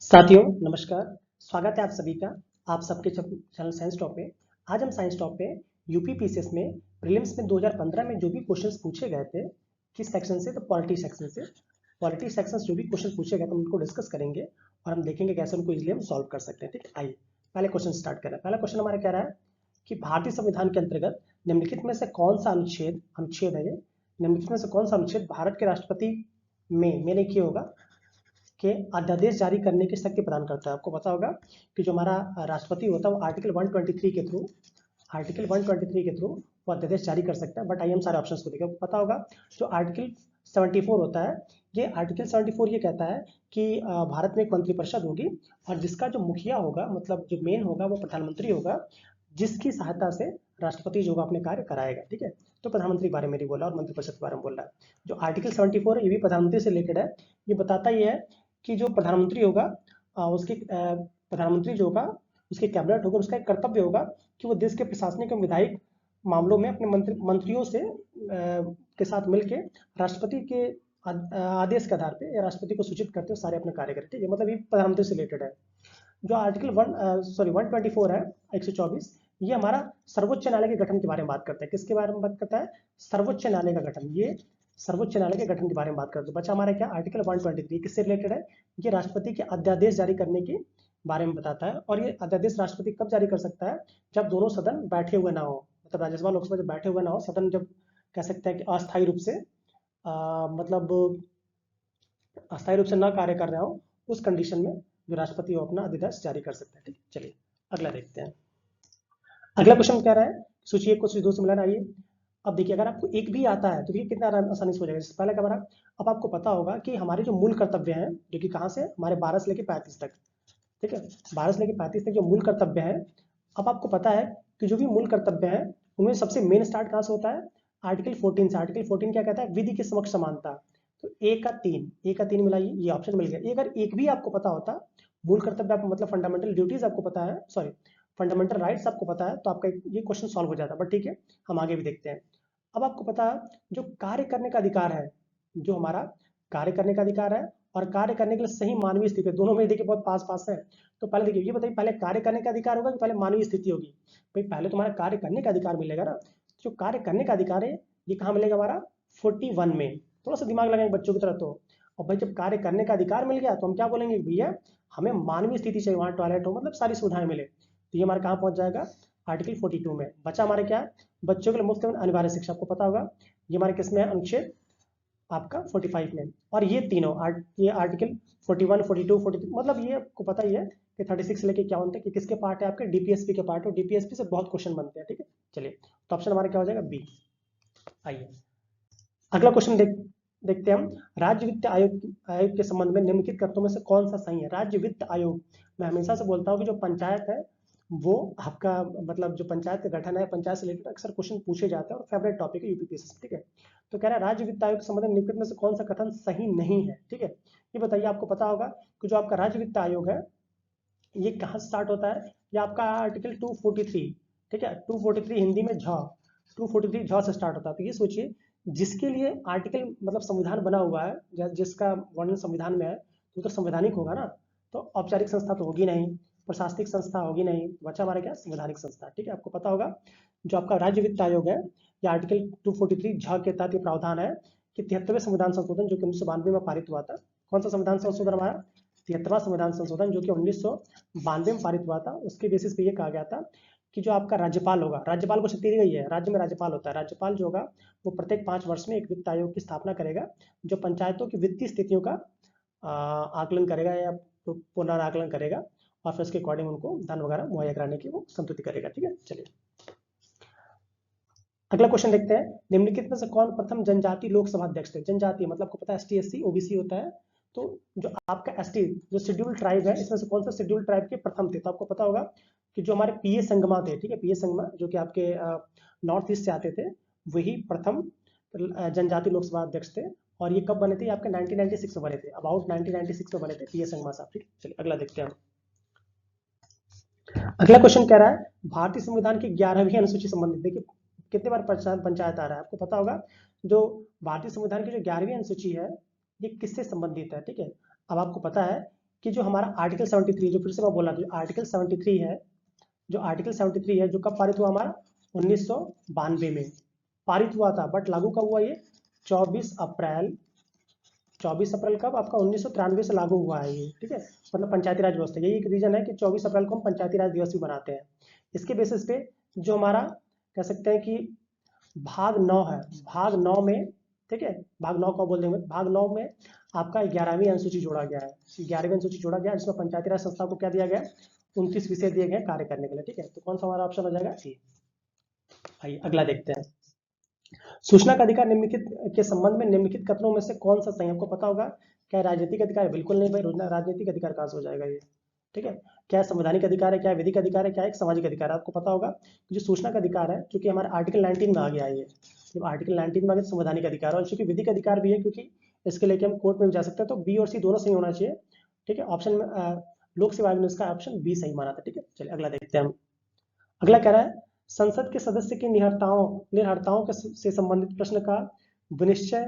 साथियों नमस्कार। स्वागत है आप सभी का आप सबके चैनल साइंस टॉप पे। आज हम साइंस टॉप पे यूपी पीसीएस में प्रीलिम्स में 2015 में जो भी क्वेश्चंस पूछे गए थे, किस सेक्शन से, तो पॉलिटी सेक्शन से। पॉलिटी सेक्शन से जो भी क्वेश्चन पूछे गए थे उनको डिस्कस करेंगे और हम देखेंगे कैसे उनको इजिली हम सॉल्व कर सकते हैं। ठीक है, आइए पहले क्वेश्चन स्टार्ट करें। पहला क्वेश्चन हमारा कह रहा है कि भारतीय संविधान के अंतर्गत निम्नलिखित में से कौन सा अनुच्छेद अनुच्छेद है ये निम्नलिखित में से कौन सा अनुच्छेद भारत के राष्ट्रपति में मैंने किया होगा के अध्यादेश जारी करने की शक्ति प्रदान करता है। आपको पता होगा कि जो हमारा राष्ट्रपति होता है वो आर्टिकल 123 के थ्रू वो अध्यादेश जारी कर सकता है। बट आइए हम सारे ऑप्शंस को देखें। आपको पता होगा जो आर्टिकल 74 होता है, ये आर्टिकल 74 ये कहता है कि भारत में एक मंत्रिपरिषद होगी और जिसका जो मुखिया होगा, मतलब जो मेन होगा, वो प्रधानमंत्री होगा, जिसकी सहायता से राष्ट्रपति जो अपने कार्य कराएगा। ठीक है, तो प्रधानमंत्री के बारे में नहीं बोला और मंत्रिपरिषद के बारे में बोल रहा है। जो आर्टिकल 74 है ये भी प्रधानमंत्री से रिलेटेड है। ये बताता ही है कि जो प्रधानमंत्री होगा उसके प्रधानमंत्री जो होगा उसके कैबिनेट होगा, उसका एक कर्तव्य होगा कि वो देश के प्रशासनिक एवं विधायिक मामलों में अपने मंत्रियों से के साथ मिलकर राष्ट्रपति के आदेश के आधार पे या राष्ट्रपति को सूचित करते हुए सारे अपने कार्य करते हैं। मतलब ये प्रधानमंत्री से रिलेटेड है। जो आर्टिकल 124 है 124, ये हमारा सर्वोच्च न्यायालय के गठन के बारे में बात करता है। किसके बारे में बात करता है? सर्वोच्च न्यायालय का गठन। ये सर्वोच्च न्यायालय के गठन के बारे में बात करते हैं। बच्चा हमारा क्या आर्टिकल 123 किससे रिलेटेड है? ये राष्ट्रपति के अध्यादेश जारी करने के बारे में बताता है। और ये अध्यादेश राष्ट्रपति कब जारी कर सकता है? जब दोनों सदन बैठे हुए ना हो, मतलब राज्यसभा लोकसभा जब बैठे हुए ना हो, सदन जब कह सकते हैं कि अस्थायी रूप से मतलब अस्थायी रूप से न कार्य कर रहे हो, उस कंडीशन में जो राष्ट्रपति वो अपना अध्यादेश जारी कर सकता है। ठीक, चलिए अगला देखते हैं। अगला क्वेश्चन क्या रहा है, सोचिए कुछ दो से मिलाना। आइए अब देखिए, अगर आपको एक भी आता है तो ये कितना आसानी से हो जाएगा। पहले क्या हमारा, अब आपको पता होगा कि हमारे जो मूल कर्तव्य हैं, जो कि कहाँ से हमारे 12 से लेकर 35 तक, ठीक है, 12 से लेकर 35 तक जो मूल कर्तव्य है, अब आपको पता है कि जो भी मूल कर्तव्य है उनमें सबसे मेन स्टार्ट कहाँ से होता है? आर्टिकल 14 से। आर्टिकल 14 क्या कहता है? विधि के समक्ष समानता। तो ए का 3 मिलाइए, ये ऑप्शन मिल गया। अगर एक भी आपको पता होता, मूल कर्तव्य आपको मतलब फंडामेंटल ड्यूटीज आपको पता है, सॉरी फंडामेंटल राइट्स आपको पता है, तो आपका ये क्वेश्चन सॉल्व हो जाता। बट ठीक है, हम आगे भी देखते हैं। अब आपको पता जो कार्य करने का अधिकार है, जो हमारा कार्य करने का अधिकार है और कार्य करने के लिए सही मानवीय स्थिति, दोनों में देखिए बहुत पास पास है। तो पहले देखिए, ये बताइए पहले कार्य करने का अधिकार होगा कि पहले मानवीय स्थिति होगी? भाई पहले तुम्हारा कार्य करने का अधिकार मिलेगा ना। जो कार्य करने का अधिकार है ये कहाँ मिलेगा? हमारा 41 में। थोड़ा सा दिमाग लगाएंगे बच्चों की तरह तो। और भाई जब कार्य करने का अधिकार मिल गया तो हम क्या बोलेंगे? भैया हमें मानवीय स्थिति चाहिए, वहाँ टॉयलेट हो, मतलब सारी सुविधाएं मिले। तो ये हमारे कहाँ पहुंच जाएगा? आर्टिकल 42 में। बचा हमारे क्या? बच्चों के लिए मुफ्त एवं अनिवार्य शिक्षा। आपको पता होगा ये हमारे किस में है? अनुच्छेद आपका 45 में। और ये तीनों ये आर्टिकल 41, 42, 43, मतलब ये आपको पता ही है कि 36 से लेके क्या होता है कि किसके पार्ट है? आपके डीपीएसपी के पार्ट है। डीपीएसपी से बहुत क्वेश्चन बनते हैं। ठीक है, चलिए तो ऑप्शन हमारा क्या हो जाएगा? बी। आइए अगला क्वेश्चन देखते हैं हम। राज्य वित्त आयोग के संबंध में निम्नलिखित कथनों में से कौन सा सही है? राज्य वित्त आयोग, मैं हमेशा से बोलता हूँ कि जो पंचायत है वो आपका मतलब जो पंचायत का गठन है, पंचायत से रिलेटेड अक्सर क्वेश्चन पूछे जाते हैं और फेवरेट टॉपिक है यूपीपीएससी। ठीक है, तो कह रहा है राज्य वित्त आयोग के संबंध में निम्नलिखित में से कौन सा कथन सही नहीं है? ठीक है, ये बताइए। आपको पता होगा कि जो आपका राज्य वित्त आयोग है ये कहाँ स्टार्ट होता है? ये आपका आर्टिकल 243, ठीक है, 243 हिंदी में झ, 243 झ से स्टार्ट होता है। तो ये सोचिए, जिसके लिए आर्टिकल मतलब संविधान बना हुआ है, जिसका वर्णन संविधान में है, तो संवैधानिक होगा ना। तो औपचारिक संस्था तो होगी नहीं, प्रशासनिक संस्था होगी नहीं, बचा हमारा क्या? संवैधानिक संस्था। ठीक है, आपको पता होगा जो आपका राज्य वित्त आयोग है, ये आर्टिकल 243 झ के तहत ये प्रावधान है कि 73वें संविधान संशोधन जो कि 1992 में पारित हुआ था। कौन सा संविधान संशोधन हमारा? 73वां संविधान संशोधन जो कि 1992 में पारित हुआ था। उसके बेसिस पे ये कहा गया था कि जो आपका राज्यपाल होगा, राज्यपाल को शक्ति दी गई है, राज्य में राज्यपाल होता है। राज्यपाल जो होगा वो प्रत्येक 5 वर्ष में एक वित्त आयोग की स्थापना करेगा जो पंचायतों की वित्तीय स्थितियों का आकलन करेगा या पुनराकलन करेगा और फिर उसके अकॉर्डिंग उनको धन वगैरह मुहैया कराने की वो संतुष्टि करेगा। ठीक है, चलिए अगला क्वेश्चन देखते हैं। निम्नलिखित में से कौन प्रथम जनजाति लोकसभा अध्यक्ष थे? जनजाति मतलब आपको पता है एसटी, एससी, ओबीसी होता है। तो जो आपका एसटी जो शेड्यूल ट्राइब है, इसमें से कौन सा शेड्यूल ट्राइब के प्रथम थे? तो आपको पता होगा कि जो हमारे पीए संगमा थे, ठीक है, पीए संगमा जो कि आपके नॉर्थ ईस्ट से आते थे, वही प्रथम जनजाति लोकसभा अध्यक्ष थे। और ये कब बने थे? आपके 1996 में बने थे, अबाउट 1996 में बने थे पीए संगमा साहब। ठीक है, चलिए अगला देखते हैं। अगला क्वेश्चन कह रहा है भारतीय संविधान की 11वीं अनुसूची संबंधित। देखिए कितने बार पंचायत आ रहा है, आपको पता होगा जो भारतीय संविधान की जो 11वीं अनुसूची है ये किससे संबंधित है? ठीक है, अब आपको पता है कि जो हमारा आर्टिकल 73, जो फिर से मैं बोला था, आर्टिकल 73 है, जो आर्टिकल 73 है जो कब पारित हुआ हमारा 1992 में पारित हुआ था, बट लागू कब हुआ ये 24 अप्रैल 24 अप्रैल कब आपका 1993 से लागू हुआ है ये, ठीक है। मतलब पंचायती राज व्यवस्था, यही एक रीजन है कि 24 अप्रैल को हम पंचायती राज दिवस भी मनाते हैं। इसके बेसिस पे जो हमारा कह सकते हैं कि भाग 9 है, भाग 9 में, ठीक है, भाग 9 को बोल देंगे, भाग 9 में आपका 11वीं अनुसूची जोड़ा गया है, 11वीं अनुसूची जोड़ा गया जिसमें पंचायती राज संस्था को क्या दिया गया, 29 विषय दिए गए कार्य करने के लिए, ठीक है। तो कौन सा हमारा ऑप्शन हो जाएगा सी। आइए अगला देखते हैं। सूचना का अधिकार निम्नलिखित के संबंध में निम्नलिखित कथनों में से कौन सा सही, आपको पता होगा क्या राजनीतिक अधिकार है, बिल्कुल नहीं भाई, राजनीतिक अधिकार कहां से हो जाएगा ये, ठीक है। क्या संवैधानिक अधिकार है, क्या विधिक अधिकार है, क्या एक सामाजिक अधिकार है, आपको पता होगा जो सूचना का अधिकार है क्योंकि हमारे आर्टिकल 19 में आ गया है ये, जब आर्टिकल 19 में आ गया संवैधानिक अधिकार, और चूंकि विधिक अधिकार भी है क्योंकि इसके लेके हम कोर्ट में भी जा सकते हैं, तो बी और सी दोनों सही होना चाहिए, ठीक है। ऑप्शन में लोक सेवा आयोग ने इसका ऑप्शन बी सही माना था, ठीक है। चलिए अगला देखते हैं हम। अगला कह रहा है संसद के सदस्य की निर्हरताओं से संबंधित प्रश्न का विनिश्चय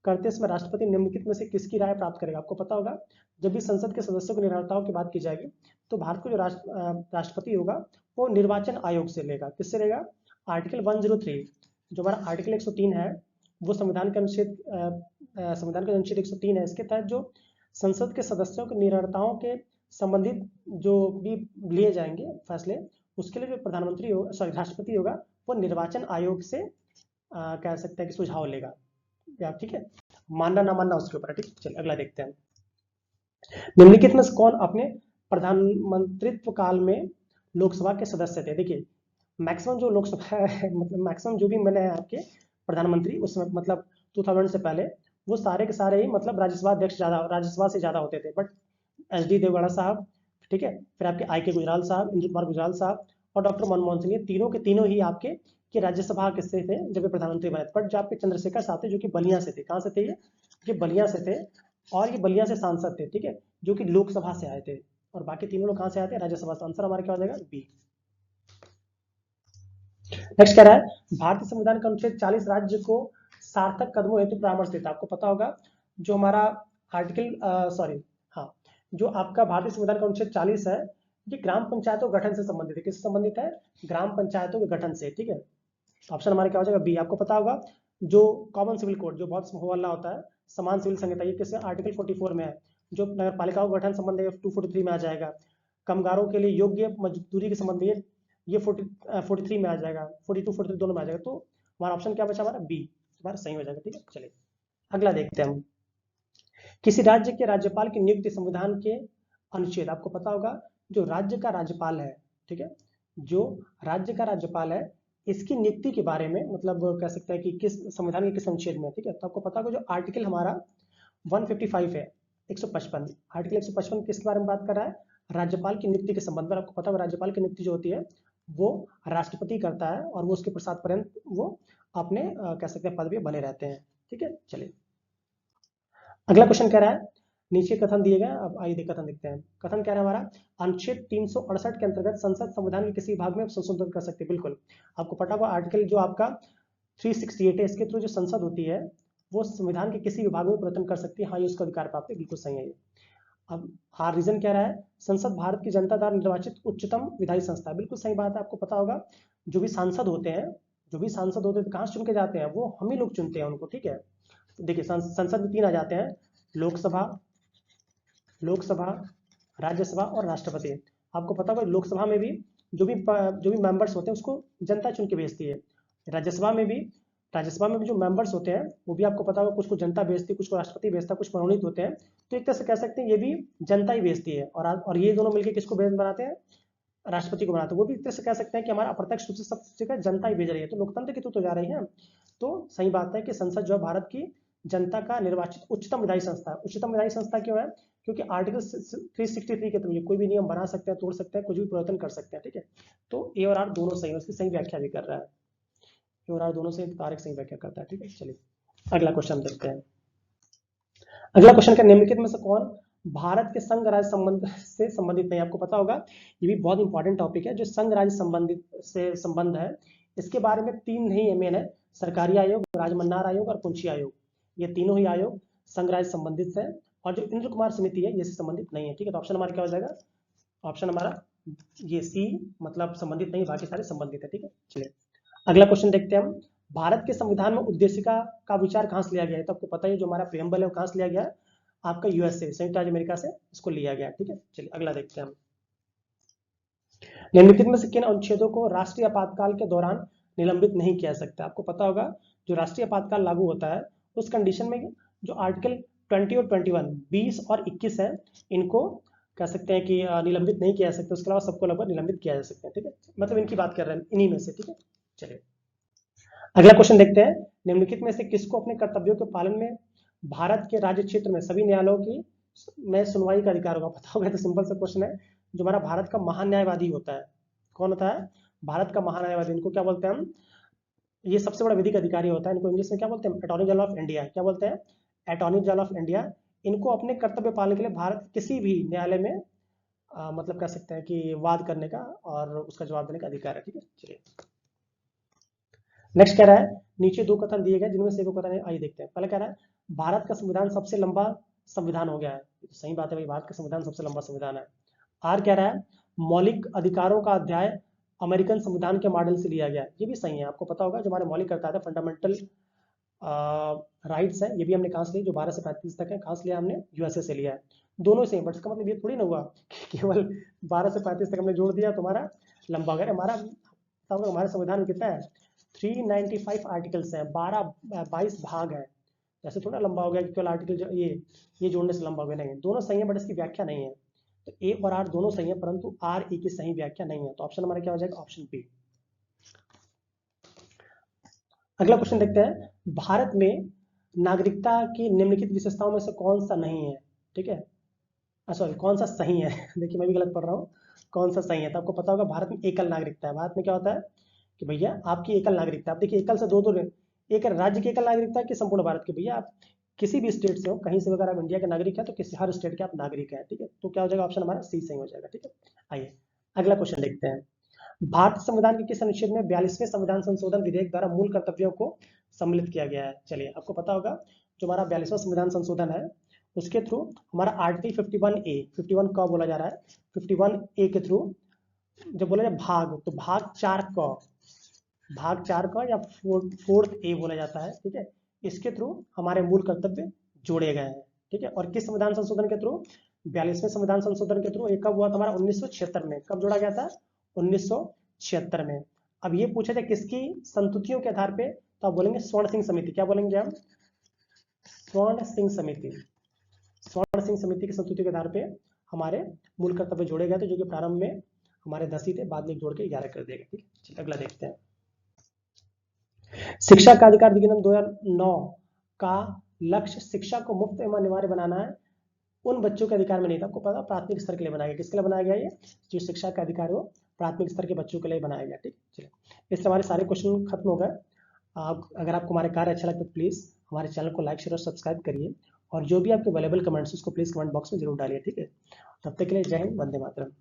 करते समय राष्ट्रपति निम्नलिखित में से किसकी राय प्राप्त करेगा, आपको पता होगा जब भी संसद के सदस्यों की निर्भरताओं की बात की जाएगी तो भारत को जो राष्ट्रपति होगा वो निर्वाचन आयोग से लेगा, किससे लेगा, आर्टिकल 103, जो हमारा आर्टिकल 103 है वो संविधान के अनुच्छेद 103 है, इसके तहत जो संसद के सदस्यों की निर्भरताओं के संबंधित जो भी लिए जाएंगे फैसले, उसके लिए जो प्रधानमंत्री होगा, सॉरी राष्ट्रपति होगा, वो निर्वाचन आयोग से कह सकते हैं कि सुझाव लेगा, या ठीक है, मानना ना मानना उसके ऊपर है, ठीक। चलिए अगला देखते हैं। निम्नलिखित में से कौन अपने प्रधानमंत्रित्व काल में लोकसभा के सदस्य थे, देखिए मैक्सिमम जो लोकसभा है, मतलब मैक्सिमम जो भी मैंने आपके प्रधानमंत्री उस समय मतलब 2000 से पहले वो सारे के सारे ही मतलब राज्यसभा अध्यक्ष राज्यसभा से ज्यादा होते थे, बट एच.डी. देवगौड़ा साहब, ठीक है, फिर आपके आई के गुजराल साहब, इंद्र कुमार गुजराल साहब और डॉक्टर मनमोहन सिंह, ये तीनों के तीनों ही आपके कि राज्यसभा किससे थे जब ये प्रधानमंत्री बने, बट जो आपके चंद्रशेखर साहब थे जो कि बलिया से थे, कहाँ से थे ये बलिया से थे, और ये बलिया से सांसद थे, ठीक है, जो कि लोकसभा से आए थे, और बाकी तीनों लोग कहाँ से आए थे, राज्यसभा से। आंसर हमारा क्या हो जाएगा बी। नेक्स्ट कह रहा है भारतीय संविधान का अनुच्छेद 40 राज्य को सार्थक कदमों हेतु परामर्श देता है, आपको पता होगा जो हमारा आर्टिकल सॉरी हाँ, जो आपका भारतीय संविधान का अनुच्छेद 40 है ये ग्राम पंचायतों गठन से संबंधित है, किससे संबंधित है, ग्राम पंचायतों के गठन से, ठीक है। ऑप्शन हमारा क्या हो जाएगा बी। आपको पता होगा जो कॉमन सिविल कोड जो बहुत होहल्ला होता है, समान सिविल संहिता, ये किससे आर्टिकल 44 में है, जो नगर पालिकाओं का गठन संबंध है 243 में आ जाएगा, कामगारों के लिए योग्य मजदूरी के संबंध में ये 43 में आ जाएगा, 42 43 दोनों में आ जाएगा, तो हमारा ऑप्शन क्या बचा हमारा बी, हमारा सही हो जाएगा, ठीक है। चलिए अगला देखते हैं हम। किसी राज्य के राज्यपाल की नियुक्ति संविधान के अनुच्छेद, आपको पता होगा जो राज्य का राज्यपाल है, ठीक है, जो राज्य का राज्यपाल है इसकी नियुक्ति के बारे में मतलब कह सकते हैं कि किस संविधान के किस अनुच्छेद में, ठीक है। तो आपको पता होगा जो आर्टिकल हमारा 155 है 155, आर्टिकल 155 किसके बारे में बात कर रहा है, राज्यपाल की नियुक्ति के संबंध में। आपको पता होगा राज्यपाल की नियुक्ति जो होती है वो राष्ट्रपति करता है और वो उसके प्रसाद पर्यंत वो अपने कह सकते हैं पद पे बने रहते हैं, ठीक है। चलिए अगला क्वेश्चन कह रहा है नीचे कथन दिए गए, अब आइए कथन देखते हैं। कथन क्या है हमारा, अनुच्छेद 368 के अंतर्गत संसद संविधान के किसी विभाग में संशोधन कर सकती है, बिल्कुल आपको पता होगा आर्टिकल जो आपका 368 है इसके थ्रू जो संसद होती है वो संविधान के किसी विभाग में परिवर्तन कर सकती है, हाँ ये उसका अधिकार प्राप्त है, बिल्कुल सही है ये। अब आर रीजन क्या रहा है, संसद भारत की जनता द्वारा निर्वाचित उच्चतम विधायी संस्था है, बिल्कुल सही बात है। आपको पता होगा जो भी सांसद होते हैं कहाँ चुन के जाते हैं, वो हम ही लोग चुनते हैं उनको, ठीक है। देखिए संसद में 3 आ जाते हैं, लोकसभा राज्यसभा और राष्ट्रपति। आपको पता होगा लोकसभा में भी जो भी मेंबर्स होते हैं उसको जनता चुन के भेजती है, राज्यसभा में भी जो मेंबर्स होते हैं वो भी आपको पता होगा कुछ को जनता भेजती है, कुछ को राष्ट्रपति भेजता है, कुछ मनोनीत होते हैं, तो एक तरह से कह सकते हैं ये भी जनता ही भेजती है, और ये दोनों मिलकर किसको बनाते हैं, राष्ट्रपति को बनाते हैं, वो भी एक तरह से कह सकते हैं कि हमारा अप्रत्यक्ष रूप से सब जगह जनता ही भेज रही है, तो लोकतंत्र की तो जा रही है। तो सही बात है कि संसद जो है भारत की जनता का निर्वाचित उच्चतम विधायी संस्था है। उच्चतम विधायी संस्था क्यों है, क्योंकि आर्टिकल 363 के थ्रू कोई भी नियम बना सकते हैं, तोड़ सकते हैं, कुछ भी परिवर्तन कर सकते हैं, ठीक है। तो ए और आर दोनों सही है, उसकी सही व्याख्या भी कर रहा है, ए और आर दोनों सही, तारक सही व्याख्या करता है, ठीक है। चलिए अगला क्वेश्चन देखते हैं। अगला क्वेश्चन का निम्नलिखित में से कौन भारत के संघ राज्य संबंध से संबंधित नहीं, आपको पता होगा ये भी बहुत इंपॉर्टेंट टॉपिक है, जो संघ राज्य संबंधित से संबंध है इसके बारे में 3 नहीं मेन है, सरकारी आयोग, राजमन्नार आयोग और पुंछी आयोग, ये तीनों ही आयोग संघ राज्य संबंधित है और जो इंद्र कुमार समिति है ये से संबंधित नहीं है, ठीक है। तो ऑप्शन हमारा क्या हो जाएगा, ऑप्शन हमारा ये सी, मतलब संबंधित नहीं, बाकी सारे संबंधित है, ठीक है। चलिए अगला क्वेश्चन देखते हैं हम। भारत के संविधान में उद्देशिका का विचार कहां से लिया गया है, तो आपको पता है जो हमारा प्रियम्बल है वो कहां से लिया गया है, आपका यूएसए, संयुक्त राज्य अमेरिका से इसको लिया गया, ठीक है। चलिए अगला देखते हैं हम। निम्नलिखित में से किन अनुच्छेदों को राष्ट्रीय आपातकाल के दौरान निलंबित नहीं किया जा सकता। आपको पता होगा जो राष्ट्रीय आपातकाल लागू होता है उस कंडीशन में जो आर्टिकल 20 और 21, 20 और 21 है, इनको कह सकते हैं कि निलंबित नहीं किया जा सकता, उसके अलावा सबको लगभग निलंबित किया जा सकता है, ठीक है। मतलब इनकी बात कर रहे हैं, इन्हीं में से, ठीक है। चलिए अगला क्वेश्चन देखते हैं। निम्नलिखित में से किसको अपने कर्तव्यों के पालन में भारत के राज्य क्षेत्र में सभी न्यायालयों की में सुनवाई का अधिकार होगा। पता होगा, तो सिंपल सा क्वेश्चन है। जो हमारा भारत का महान्यायवादी होता है, कौन होता है, भारत का महान्यायवादी, इनको क्या बोलते हैं हम, ये सबसे बड़ा विधिक अधिकारी होता है, इनको इंग्लिश में क्या बोलते हैं, अटॉर्नी जनरल ऑफ इंडिया, क्या बोलते हैं, अटॉर्नी जनरल ऑफ इंडिया। इनको अपने कर्तव्य पालन के लिए भारत किसी भी न्यायालय में मतलब कह सकते हैं कि वाद करने का और उसका जवाब देने का अधिकार है, ठीक है। चलिए नेक्स्ट कह रहा है, नीचे दो कथन दिए गए जिनमें से एक कथन है, आइए देखते हैं। पहले कह रहा है भारत का संविधान सबसे लंबा संविधान हो गया है, तो सही बात है भाई, भारत का संविधान सबसे लंबा संविधान है। आर कह रहा है मौलिक अधिकारों का अध्याय अमेरिकन संविधान के मॉडल से लिया गया, ये भी सही है। आपको पता होगा जो हमारे मौलिक अधिकार फंडामेंटल राइट्स है, ये भी हमने कहाँ से लिया, जो 12 से 35 तक है, कहाँ से लिया हमने, यूएसए से लिया है। दोनों सेम, बट इसका मतलब ये थोड़ी ना हुआ कि केवल 12 से 35 तक हमने जोड़ दिया तुम्हारा लंबा हो गया। हमारे संविधान में कितना है, 395 आर्टिकल्स हैं, 22 भाग हैं, ऐसे थोड़ा लंबा हो गया कि केवल आर्टिकल ये जोड़ने से लंबा हो गया, नहीं। दोनों सही है बट इसकी व्याख्या नहीं है। तो ए और आर दोनों सही है, परंतु आर ए की सही व्याख्या नहीं है। तो ऑप्शन हमारा क्या हो जाएगा, ऑप्शन बी। अगला क्वेश्चन देखते हैं। भारत में नागरिकता की निम्नलिखित विशेषताओं में से कौन सा नहीं है, ठीक है, सॉरी कौन सा सही है देखिए मैं भी गलत पढ़ रहा हूँ, कौन सा सही है। तो आपको पता होगा भारत में एकल नागरिकता है। भारत में क्या होता है कि भैया आपकी एकल नागरिकता, आप देखिए एकल से दो एक राज्य की एकल नागरिकता है कि संपूर्ण भारत की, भैया आप किसी भी स्टेट से हो, कहीं से अगर आप इंडिया के नागरिक है तो किसी हर स्टेट के आप नागरिक हैं, ठीक है। तो क्या हो जाएगा, ऑप्शन हमारा सी सही हो जाएगा, ठीक है। आइए अगला क्वेश्चन देखते हैं। भारत संविधान के किस अनुच्छेद में 42वें संविधान संशोधन विधेयक द्वारा मूल कर्तव्यों को सम्मिलित किया गया है। चलिए आपको पता होगा जो हमारा 42वां संविधान संशोधन है उसके थ्रू हमारा आर्टिकल 51A, 51 क बोला जा रहा है, 51A के थ्रू जब बोला जाए भाग, तो भाग 4 क या 4th A बोला जाता है, ठीक है। इसके थ्रू हमारे मूल कर्तव्य जोड़े गए हैं, ठीक है। और किस संविधान संशोधन के थ्रू, 42वें संविधान संशोधन के थ्रू। ये कब हुआ था हमारा, 1976 में। कब जोड़ा गया था, 1976 में। अब ये पूछा जाए किसकी संतुतियों के आधार पे, तो आप बोलेंगे स्वर्ण सिंह समिति। क्या बोलेंगे हम, स्वर्ण सिंह समिति। स्वर्ण सिंह समिति की संतुतियों के आधार पे हमारे मूल कर्तव्य जोड़े गए थे, जो कि प्रारंभ में हमारे 10 ही थे, बाद में जोड़ के 11 कर दिए गए, ठीक। अगला देखते हैं। शिक्षा का अधिकार अधिनियम 2009 का लक्ष्य शिक्षा को मुफ्त एवं अनिवार्य बनाना है, उन बच्चों के अधिकार में नहीं था। आपको पता प्राथमिक स्तर के लिए बनाया गया। किसके लिए बनाया गया, ये जो शिक्षा का अधिकार हो प्राथमिक स्तर के बच्चों के लिए बनाया गया, ठीक। चलिए इससे हमारे सारे क्वेश्चन खत्म हो गए। आप अगर आपको हमारे कार्य अच्छा लगता है तो प्लीज़ हमारे चैनल को लाइक शेयर और सब्सक्राइब करिए, और जो भी आपके अवेलेबल कमेंट्स उसको प्लीज़ कमेंट बॉक्स में जरूर डालिए, ठीक है। तब तक के लिए जय हिंद, वंदे मातरम।